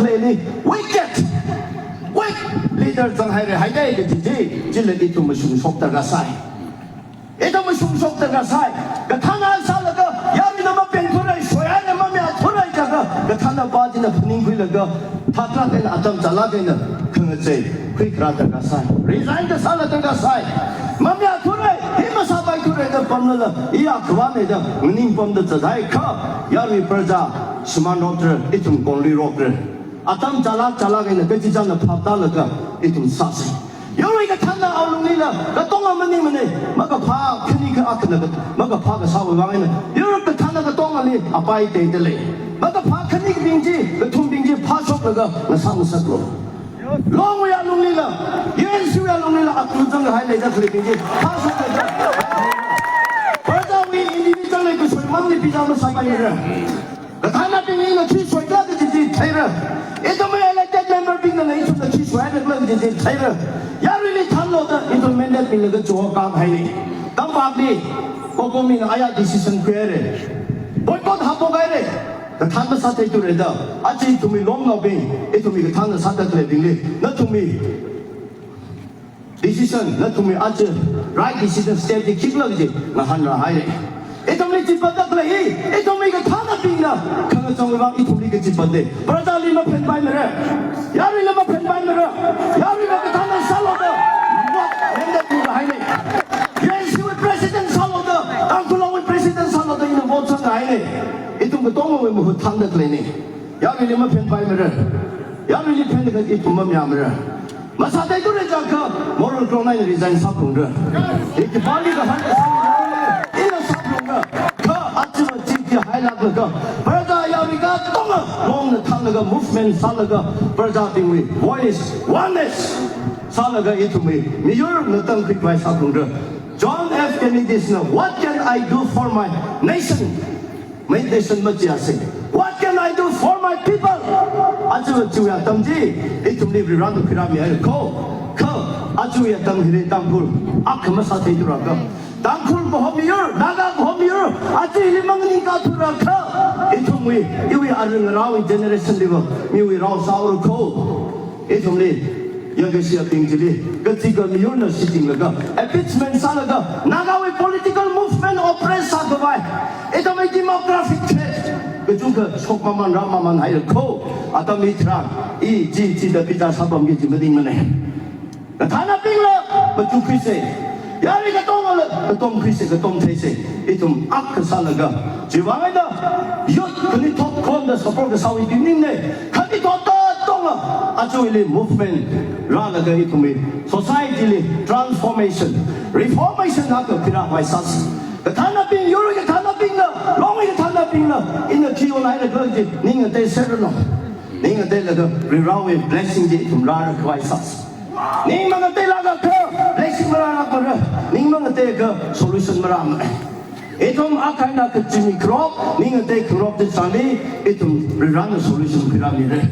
เลยนี่ wicked leader จังให้เลยให้ได้ก็จริงๆจิเลยที่มาชุมชกตะกะไซมาชุมชกตะกะไซก็ท่านอาสาแล้วก็ยามีน้ำเป็นทุเรศสวยอะไรมาไม่เอาทุเรศจังก็ท่านอาบาจินะพนิงคุยแล้วก็ท่านละเป็นอาจารย์จัลลาเป็นขณะเจ้คุยกระตะกะไซ resign จะสาละตะกะไซมาไม่เอาทุเรศที่มาสบายทุเรศก็ปั๊มนั่นละอีอาขวานเนี่ยมันนิ่งปั๊มเดือดจะได้ข้ายามีประจาสมานรถเลยอีทุ่มกองลีรถเลยอาจารย์จัลลากันเนี่ยก็จะจันทร์พับตาแล้วก็อีทุ่มซาสิยังไงก็ท่านเอาลงนี่ละก็ต้องเอามันนี่มันก็พาขึ้นนี่ก็อักนะก็มันก็พาก็สาววางนี่ยังไงก็ท่านก็ต้องเอานี่อภัยเตะเลยมันก็พาขึ้นนี่บิงจีก็ทุ่มบิงจีพาชกแล้วก็มาสร้างสักโลลงวิญญาณลงนี่ละยังสิวิญญาณลงนี่ละอักลุจังก็ให้เลยจะคลิปบิงจีพาชกเลยจ้ะพระเจ้ามีอินดิวิจังเลยก็ช่วยมันนี่พิจารณาสบายเลยก็ท่านนั่นเป็นยังไงที่ช่วยกันจริงๆใช่ไหมเอ๊ะทำไมอะไรแต่ member เป็นยังไงที่ช่วยกันจริงๆใช่ไหมยาริลิท่านเราแต่อินโทรเมนเดเป็นเลยก็จั่วกางให้เลยตั้งปากนี่ก็มีนายา decision เกลี่ยบอยคอตฮับโบไกเลยก็ท่านมาสัตย์ตัวเรื่องอาจจะทุ่มล้มเราเป็นเอ๊ะทุ่มก็ท่านมาสัตย์ตัวเรื่องเลยนั่นทุ่ม decision นั่นทุ่มอาจจะ right decision step ที่คิดแล้วจริงๆนั่นเราให้เลยเอ๊ะทำไมจิตบันดาลเลยเอ๊ะทำไมก็ท่านนั่นเป็นนะข้างในจังหวะอีทุ่มนี่ก็จิตบันดาลพระเจ้าลิมาเพ่นไปไม่ได้ยาริลิมาเพ่นไปไม่ได้ยาริลิก็ท่านนั่นสลบเลยว่าเห็นได้ดูให้เลยยังสิว่า president สลบเลยตั้งคุณลองว่า president สลบเลยอินโฟนสังให้เลยเอ๊ะทุ่มก็ต้องมาเป็นมือท่านนั่นเลยนี่ยาริลิมาเพ่นไปไม่ได้ยาริลิเพ่นก็อีทุ่มไม่ยามไม่ได้มาสัตย์ตัวเรื่องจังก็มรดกนายรีไซน์สับลงเลยเอ๊ะบาลีก็หันไปให้ลักเลยก็ประชาชนก็ต้องลงทางเลยก็ movement สร้างเลยก็ประชาชนมี voice oneness สร้างเลยก็อีทุมีมีเยอะนั่นตั้งคิดไว้สักคนเดียว John F. Kennedy นะ What can I do for my nation ไม่ nation ไม่จะสิ What can I do for my people อาจจะว่าจู่ยาตั้งจีอีทุมีริรันตุคิรามีอะไรก็อาจจะว่าตั้งหิริตั้งพูดอักขมาสัตย์ตัวเราก็ตั้งคุณบ่มีเยอะนาฬิกาบ่มีเยอะอาจจะลิมังนิกาทุรักข้าอีทุ่มวีอีวีอารึงเราอีเจเนอเรชันดีบ่มีวีเราสาวรุโคอีทุ่มนี้ยังก็เสียติงจีก็ที่ก็มีเยอะนะสิติงแล้วก็เอพิชเมนต์ซาแล้วก็นาฬิกาวี political movement oppress สักไว้อีทุ่มนี้ demographic threat ก็จุกก็ชกมันรามันให้โคอาตมีทรักอีจีเดพิจารณ์สับผมกี่จีไม่ดิ้งมันเลยก็ท่านับปิ้งเลยก็จุกพิเศษยาริกต้องอะไรก็ต้องคริสก็ต้องเทเสอีทุ่มอักษรละก็จีว่าไงนะยศคนนี้ท็อปคนเดสปอร์ตสาวอีกนิดนึงคนที่ท็อปต้องอาจจะวิล movement ร้านละก็อีทุ่ม society เลย transformation reformation นั่นก็พิราไว้สัสก็ท่านนับปิ้งยูริกท่านนับปิ้งละลองอีกท่านนับปิ้งละอินเดียที่วันไหนละก็จีนิ่งเตะเสร็จแล้วนิ่งเตะละก็ reward blessing จีทุ่มร้านก็ไว้สัสนิ่งมันเตะละก็blessing มาแล้วก็นิ่งมันเตะก็ solution มาแล้วเอทุ่มอาการนักจิมิครอบนิ่งเตะครอบที่สันนี่เอทุ่ม rerun solution พิรามีเลย